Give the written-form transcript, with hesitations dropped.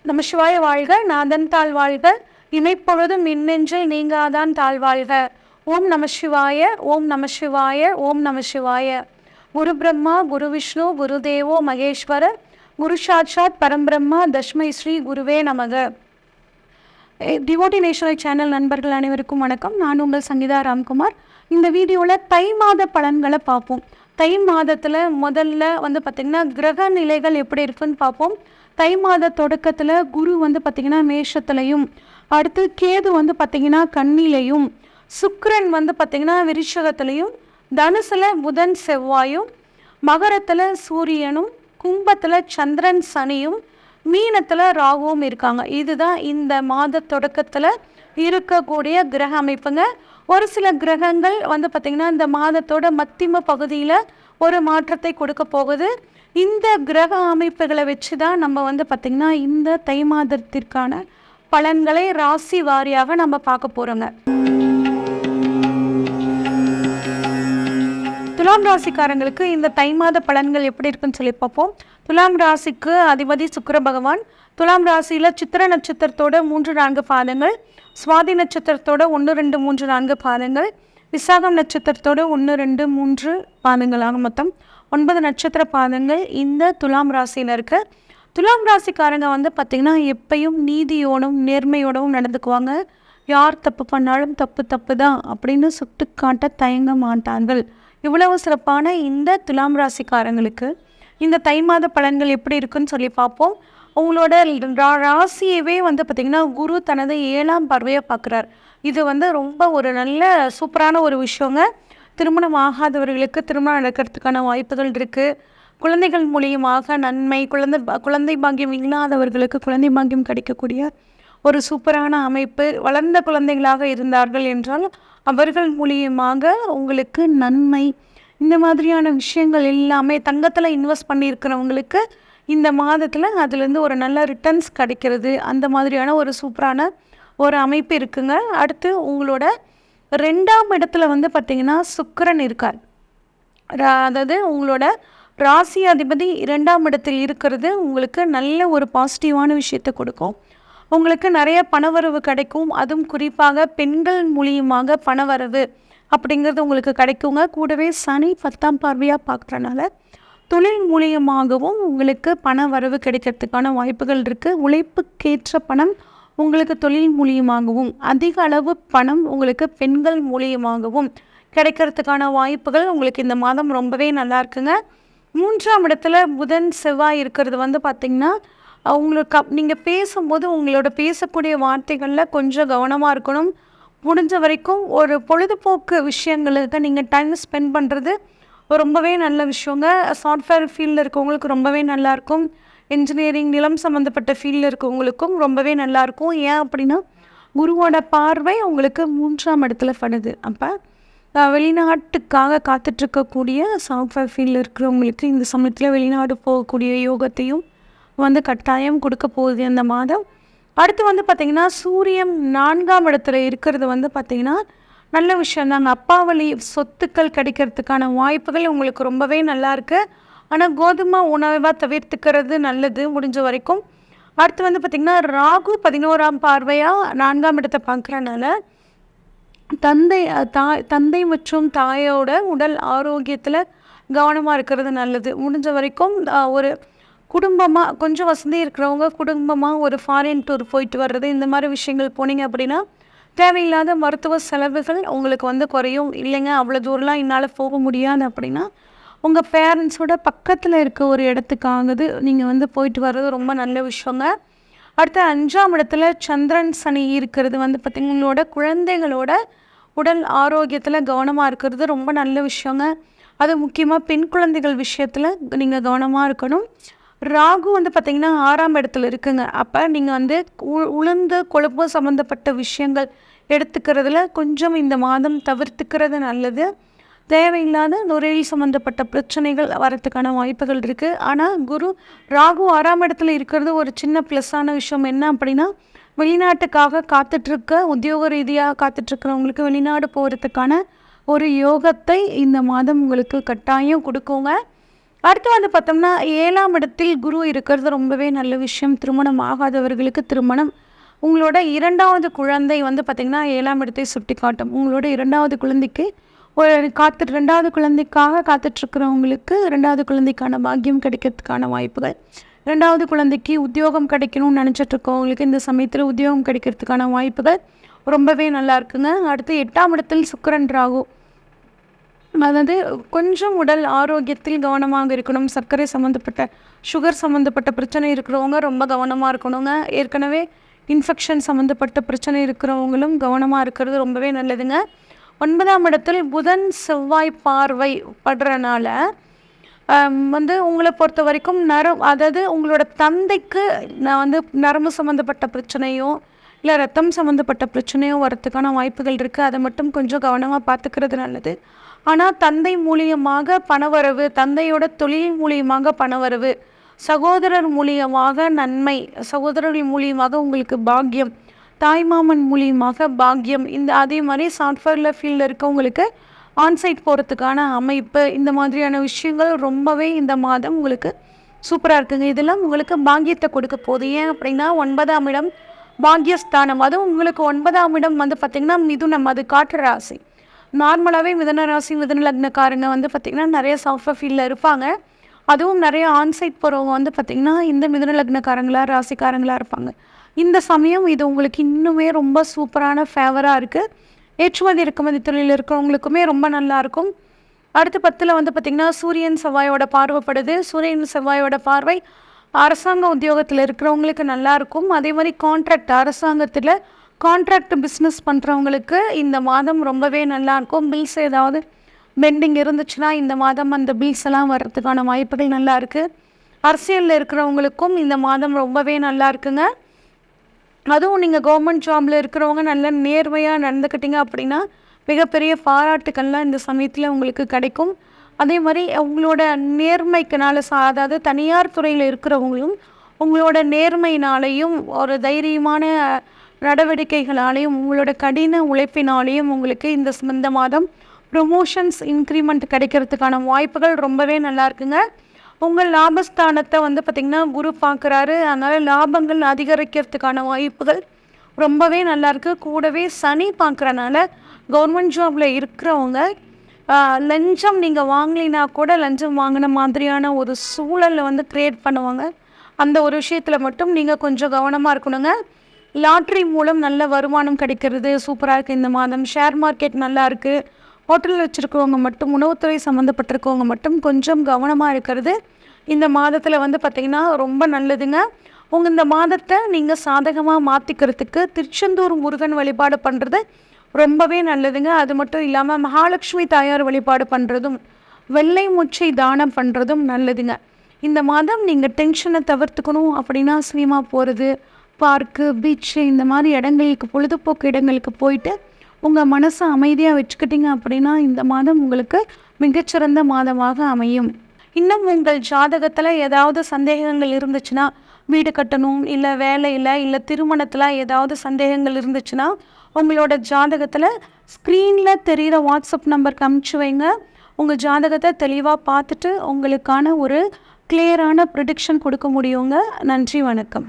நம சிவாய வாழ்க. நாதன் தாழ் வாழ்க. இமைப்பொழுதும் மின்னெஞ்சில் நீங்காதான் தாழ்வாழ்க. ஓம் நம சிவாய. ஓம் நம சிவாய. ஓம் நம சிவாய. குரு பிரம்மா குரு விஷ்ணு குரு தேவோ மகேஸ்வர குரு சாட்சாத் பரம்பிரம்மா தஸ்மை ஸ்ரீ குருவே நமக. டிவோட்டி நேஷனல் சேனல் நண்பர்கள் அனைவருக்கும் வணக்கம். நான் உங்கள் சங்கீதா ராம்குமார். இந்த வீடியோவில் தை மாத பலன்களை பார்ப்போம். தை மாதத்தில் முதல்ல பார்த்திங்கன்னா கிரக நிலைகள் எப்படி இருக்குன்னு பார்ப்போம். தை மாத தொடக்கத்தில் குரு பார்த்திங்கன்னா மேஷத்துலையும், அடுத்து கேது பார்த்திங்கன்னா கன்னிலையும், சுக்கிரன் பார்த்திங்கன்னா விருஷகத்துலையும், தனுசில் புதன் செவ்வாயும், மகரத்தில் சூரியனும், கும்பத்தில் சந்திரன் சனியும், மீனத்தில் ராகுவும் இருக்காங்க. இதுதான் இந்த மாத தொடக்கத்தில் இருக்கக்கூடிய கிரக அமைப்புங்க. ஒரு சில கிரகங்கள் பார்த்திங்கன்னா இந்த மாதத்தோட மத்திம பகுதியில் ஒரு மாற்றத்தை கொடுக்க போகுது. இந்த கிரக அமைப்புகளை வச்சு தான் நம்ம பார்த்திங்கன்னா இந்த தை மாதத்திற்கான பலன்களை ராசி வாரியாக நம்ம பார்க்க போகிறோங்க. துலாம் ராசிக்காரங்களுக்கு இந்த தை மாத பலன்கள் எப்படி இருக்குன்னு சொல்லி பார்ப்போம். துலாம் ராசிக்கு அதிபதி சுக்கிர பகவான். துலாம் ராசியில் சித்திர நட்சத்திரத்தோட 3-4 பாதங்கள், சுவாதி நட்சத்திரத்தோட 1-2-3-4 பாதங்கள், விசாகம் நட்சத்திரத்தோட 1-2-3 பாதங்களாக மொத்தம் 9 நட்சத்திர பாதங்கள் இந்த துலாம் ராசியினருக்கு. துலாம் ராசிக்காரங்க பார்த்திங்கன்னா எப்பயும் நீதியோடும் நேர்மையோடவும் நடந்துக்குவாங்க. யார் தப்பு பண்ணாலும் தப்பு தான் அப்படின்னு சுட்டு காட்ட தயங்க மாட்டார்கள். இவ்வளவு சிறப்பான இந்த துலாம் ராசிக்காரங்களுக்கு இந்த தை மாத பலன்கள் எப்படி இருக்குன்னு சொல்லி பார்ப்போம். உங்களோட ராசியவே பார்த்திங்கன்னா குரு தனது 7ஆம் பார்வையை பார்க்குறார். இது ரொம்ப ஒரு நல்ல சூப்பரான ஒரு விஷயங்க. திருமணம் ஆகாதவர்களுக்கு திருமணம் நடக்கிறதுக்கான வாய்ப்புகள் இருக்குது. குழந்தைகள் மூலியமாக நன்மை, குழந்தை பாக்கியம் இல்லாதவர்களுக்கு குழந்தை பாக்கியம் கிடைக்கக்கூடிய ஒரு சூப்பரான அமைப்பு. வளர்ந்த குழந்தைகளாக இருந்தார்கள் என்றால் அவர்கள் மூலியமாக உங்களுக்கு நன்மை, இந்த மாதிரியான விஷயங்கள் எல்லாமே. தங்கத்தில் இன்வெஸ்ட் பண்ணியிருக்கிறவங்களுக்கு இந்த மாதத்தில் அதுலேருந்து ஒரு நல்ல ரிட்டர்ன்ஸ் கிடைக்கிறது. அந்த மாதிரியான ஒரு சூப்பரான ஒரு அமைப்பு இருக்குங்க. அடுத்து உங்களோட 2ஆம் இடத்துல பார்த்திங்கன்னா சுக்கிரன் இருக்கார். அதாவது உங்களோட ராசி அதிபதி 2ஆம் இடத்தில் இருக்கிறது உங்களுக்கு நல்ல ஒரு பாசிட்டிவான விஷயத்தை கொடுக்கும். உங்களுக்கு நிறைய பணவரவு கிடைக்கும். அதுவும் குறிப்பாக பெண்கள் மூலியமாக பணவரவு அப்படிங்கிறது உங்களுக்கு கிடைக்குங்க. கூடவே சனி 10ஆம் பார்வையாக பார்க்குறனால தொழில் மூலியமாகவும் உங்களுக்கு பண வரவு கிடைக்கிறதுக்கான வாய்ப்புகள் இருக்குது. உழைப்புக்கேற்ற பணம் உங்களுக்கு தொழில் மூலியமாகவும், அதிக அளவு பணம் உங்களுக்கு பெண்கள் மூலியமாகவும் கிடைக்கிறதுக்கான வாய்ப்புகள் உங்களுக்கு இந்த மாதம் ரொம்பவே நல்லா இருக்குங்க. 3ஆம் இடத்துல புதன் செவ்வாய் இருக்கிறது பார்த்திங்கன்னா உங்களுக்கு நீங்கள் பேசும்போது உங்களோட பேசக்கூடிய வார்த்தைகளில் கொஞ்சம் கவனமாக இருக்கணும். முடிஞ்ச வரைக்கும் ஒரு பொழுதுபோக்கு விஷயங்களுக்கு நீங்கள் டைம் ஸ்பெண்ட் பண்ணுறது ரொம்பவே நல்ல விஷயங்க. சாஃப்ட்வேர் ஃபீல்டில் இருக்கவங்களுக்கு ரொம்பவே நல்லாயிருக்கும். இன்ஜினியரிங், நிலம் சம்மந்தப்பட்ட ஃபீல்டில் இருக்கவங்களுக்கும் ரொம்பவே நல்லாயிருக்கும். ஏன் அப்படின்னா குருவோட பார்வை உங்களுக்கு 3ஆம் இடத்துல படுது. அப்போ வெளிநாட்டுக்காக காத்துட்ருக்கக்கூடிய சாஃப்ட்வேர் ஃபீல்டில் இருக்கிறவங்களுக்கு இந்த சமயத்தில் வெளிநாடு போகக்கூடிய யோகத்தையும் கட்டாயம் கொடுக்க போகுது அந்த மாதம். அடுத்து பார்த்திங்கன்னா சூரியன் 4ஆம் இடத்துல இருக்கிறது பார்த்திங்கன்னா நல்ல விஷயந்தாங்க. அப்பா வழி சொத்துக்கள் கிடைக்கிறதுக்கான வாய்ப்புகள் உங்களுக்கு ரொம்பவே நல்லா இருக்குது. ஆனால் கோதுமை உணவாக தவிர்த்துக்கிறது நல்லது முடிஞ்ச வரைக்கும். அடுத்து பார்த்திங்கன்னா ராகு 11ஆம் பார்வையாக 4ஆம் இடத்தை பார்க்குறனால தந்தை மற்றும் தாயோட உடல் ஆரோக்கியத்தில் கவனமாக இருக்கிறது நல்லது. முடிஞ்ச வரைக்கும் ஒரு குடும்பமாக கொஞ்சம் வசதி இருக்கிறவங்க குடும்பமாக ஒரு ஃபாரின் டூர் போயிட்டு வர்றது, இந்த மாதிரி விஷயங்கள் போனீங்க அப்படின்னா தேவையில்லாத மருத்துவ செலவுகள் உங்களுக்கு குறையும். இல்லைங்க அவ்வளோ தூரம்லாம் என்னால் போக முடியாது அப்படின்னா உங்கள் பேரண்ட்ஸோட பக்கத்தில் இருக்க ஒரு இடத்துக்காகுது நீங்கள் போயிட்டு வர்றது ரொம்ப நல்ல விஷயங்க. அடுத்து 5ஆம் இடத்துல சந்திரன் சனி இருக்கிறது பார்த்திங்கன்னா உங்களோட குழந்தைகளோட உடல் ஆரோக்கியத்தில் கவனமாக இருக்கிறது ரொம்ப நல்ல விஷயங்க. அது முக்கியமாக பெண் குழந்தைகள் விஷயத்தில் நீங்கள் கவனமாக இருக்கணும். ராகு பார்த்திங்கன்னா 6ஆம் இடத்துல இருக்குங்க. அப்போ நீங்கள் உளுந்து கொழுப்பு சம்மந்தப்பட்ட விஷயங்கள் எடுத்துக்கிறதுல கொஞ்சம் இந்த மாதம் தவிர்த்துக்கிறது நல்லது. தேவையில்லாத நுரையீரல் சம்மந்தப்பட்ட பிரச்சனைகள் வரத்துக்கான வாய்ப்புகள் இருக்குது. ஆனால் ராகு 6ஆம் இடத்துல இருக்கிறது ஒரு சின்ன ப்ளஸ்ஸான விஷயம். என்ன அப்படின்னா வெளிநாட்டுக்காக காத்துட்ருக்க, உத்தியோக ரீதியாக காத்துட்ருக்கிறவங்களுக்கு வெளிநாடு போகிறதுக்கான ஒரு யோகத்தை இந்த மாதம் உங்களுக்கு கட்டாயம் கொடுக்குங்க. அடுத்து வந்து பார்த்தோம்னா 7ஆம் இடத்தில் குரு இருக்கிறது ரொம்பவே நல்ல விஷயம். திருமணம் ஆகாதவர்களுக்கு திருமணம். உங்களோட 2வது குழந்தை வந்து பார்த்திங்கன்னா 7ஆம் இடத்தை சுட்டி காட்டும். உங்களோட 2வது குழந்தைக்கு ஒரு 2வது குழந்தைக்காக காத்துட்ருக்கிறவங்களுக்கு 2வது குழந்தைக்கான பாக்கியம் கிடைக்கிறதுக்கான வாய்ப்புகள். 2வது குழந்தைக்கு உத்தியோகம் கிடைக்கணும்னு நினச்சிட்ருக்கவங்களுக்கு இந்த சமயத்தில் உத்தியோகம் கிடைக்கிறதுக்கான வாய்ப்புகள் ரொம்பவே நல்லா இருக்குங்க. அடுத்து 8ஆம் இடத்தில் சுக்கிரன் ராகு. அதாவது கொஞ்சம் உடல் ஆரோக்கியத்தில் கவனமாக இருக்கணும். சர்க்கரை சம்மந்தப்பட்ட சுகர் சம்மந்தப்பட்ட பிரச்சனை இருக்கிறவங்க ரொம்ப கவனமாக இருக்கணுங்க. ஏற்கனவே இன்ஃபெக்ஷன் சம்மந்தப்பட்ட பிரச்சனை இருக்கிறவங்களும் கவனமாக இருக்கிறது ரொம்பவே நல்லதுங்க. 9ஆம் இடத்தில் புதன் செவ்வாய் பார்வை படுறனால வந்து உங்களை பொறுத்த வரைக்கும் அதாவது உங்களோட தந்தைக்கு நான் வந்து நரம்பு சம்மந்தப்பட்ட பிரச்சனையோ இல்லை ரத்தம் சம்மந்தப்பட்ட பிரச்சனையோ வரத்துக்கான வாய்ப்புகள் இருக்குது. அதை மட்டும் கொஞ்சம் கவனமாக பார்த்துக்கிறது நல்லது. ஆனால் தந்தை மூலியமாக பணவரவு, தந்தையோட தொழில் மூலியமாக பணவரவு, சகோதரர் மூலியமாக நன்மை, சகோதரர்கள் மூலியமாக உங்களுக்கு பாக்கியம், தாய்மாமன் மூலியமாக பாக்கியம். அதே மாதிரி சாஃப்ட்வேரில் ஃபீல்டில் இருக்கவங்களுக்கு ஆன்சைட் போகிறதுக்கான அமைப்பு, இந்த மாதிரியான விஷயங்கள் ரொம்பவே இந்த மாதம் உங்களுக்கு சூப்பராக இருக்குங்க. இதெல்லாம் உங்களுக்கு பாக்கியத்தை கொடுக்க போகுது. ஏன் அப்படின்னா 9ஆம் இடம் பாக்கியஸ்தானம். அதுவும் உங்களுக்கு 9ஆம் இடம் வந்து பார்த்திங்கன்னா மிதுனம், அது காற்று ராசி. நார்மலாகவே மிதுன ராசி மிதுன லக்னக்காரங்க வந்து பார்த்திங்கன்னா நிறைய சாஃப்ட்வேர் ஃபீல்டில் இருப்பாங்க. அதுவும் நிறைய ஆன்சைட் போகிறவங்க வந்து பார்த்திங்கன்னா இந்த மிதுன லக்னக்காரங்களாக ராசிக்காரங்களாக இருப்பாங்க. இந்த சமயம் இது உங்களுக்கு இன்னுமே ரொம்ப சூப்பரான ஃபேவராக இருக்குது. ஏற்றுமதி இறக்குமதி தொழில் இருக்கிறவங்களுக்குமே ரொம்ப நல்லாயிருக்கும். அடுத்து 10ல் வந்து பார்த்திங்கன்னா சூரியன் செவ்வாயோட பார்வைப்படுது. சூரியன் செவ்வாயோட பார்வை அரசாங்க உத்தியோகத்தில் இருக்கிறவங்களுக்கு நல்லாயிருக்கும். அதே மாதிரி அரசாங்கத்தில் கான்ட்ராக்ட் பிஸ்னஸ் பண்ணுறவங்களுக்கு இந்த மாதம் ரொம்பவே நல்லாயிருக்கும். பில்ஸ் ஏதாவது பெண்டிங் இருந்துச்சுன்னா இந்த மாதம் அந்த பில்ஸ் எல்லாம் வர்றதுக்கான வாய்ப்புகள் நல்லா இருக்குது. அரசியலில் இருக்கிறவங்களுக்கும் இந்த மாதம் ரொம்பவே நல்லா இருக்குங்க. அதுவும் நீங்கள் கவர்மெண்ட் ஜாபில் இருக்கிறவங்க நல்ல நேர்மையாக நடந்துக்கிட்டீங்க அப்படின்னா மிகப்பெரிய பாராட்டுக்கள்லாம் இந்த சமயத்தில் உங்களுக்கு கிடைக்கும். அதே மாதிரி உங்களோட நேர்மைக்குனால அதாவது தனியார் துறையில் இருக்கிறவங்களும் உங்களோட நேர்மையினாலேயும் ஒரு தைரியமான நடவடிக்கைகளாலேயும் உங்களோட கடின உழைப்பினாலேயும் உங்களுக்கு இந்த மாதம் ப்ரொமோஷன்ஸ் இன்க்ரிமெண்ட் கிடைக்கிறதுக்கான வாய்ப்புகள் ரொம்பவே நல்லா இருக்குங்க. உங்கள் லாபஸ்தானத்தை வந்து பார்த்திங்கன்னா குரு பார்க்குறாரு. அதனால் லாபங்கள் அதிகரிக்கிறதுக்கான வாய்ப்புகள் ரொம்பவே நல்லாயிருக்கு. கூடவே சனி பார்க்குறனால கவர்மெண்ட் ஜாபில் இருக்கிறவங்க லஞ்சம் நீங்கள் வாங்கலினா கூட லஞ்சம் வாங்கின மாதிரியான ஒரு சூழலை வந்து க்ரியேட் பண்ணுவாங்க. அந்த ஒரு விஷயத்தில் மட்டும் நீங்கள் கொஞ்சம் கவனமாக இருக்கணுங்க. லாட்ரி மூலம் நல்ல வருமானம் கிடைக்கிறது சூப்பராக இருக்குது இந்த மாதம். ஷேர் மார்க்கெட் நல்லா இருக்குது. ஹோட்டல் வச்சுருக்கவங்க மட்டும், உணவுத்துறை சம்மந்தப்பட்டிருக்கவங்க மட்டும் கொஞ்சம் கவனமாக இருக்கிறது இந்த மாதத்தில் வந்து பார்த்திங்கன்னா ரொம்ப நல்லதுங்க. இந்த மாதத்தை நீங்கள் சாதகமாக மாற்றிக்கிறதுக்கு திருச்செந்தூர் முருகன் வழிபாடு பண்ணுறது ரொம்பவே நல்லதுங்க. அது மட்டும் இல்லாமல் மகாலட்சுமி தாயார் வழிபாடு பண்ணுறதும் வெள்ளை முச்சை தானம் பண்ணுறதும் நல்லதுங்க. இந்த மாதம் நீங்கள் டென்ஷனை தவிர்த்துக்கணும் அப்படின்னா சினிமா போகிறது, பார்க்கு, பீச்சு, இந்த மாதிரி இடங்களுக்கு, பொழுதுபோக்கு இடங்களுக்கு போயிட்டு உங்கள் மனசை அமைதியாக வச்சுக்கிட்டீங்க அப்படின்னா இந்த மாதம் உங்களுக்கு மிகச்சிறந்த மாதமாக அமையும். இன்னும் உங்கள் ஜாதகத்தில் ஏதாவது சந்தேகங்கள் இருந்துச்சுன்னா, வீடு கட்டணும், இல்லை வேலையில், இல்லை திருமணத்தில் ஏதாவது சந்தேகங்கள் இருந்துச்சுன்னா உங்களோட ஜாதகத்தில் ஸ்க்ரீனில் தெரிகிற வாட்ஸ்அப் நம்பருக்கு அனுப்பிச்சி வைங்க. உங்கள் ஜாதகத்தை தெளிவாக பார்த்துட்டு உங்களுக்கான ஒரு கிளியரான ப்ரிடிக்ஷன் கொடுக்க முடியுங்க. நன்றி, வணக்கம்.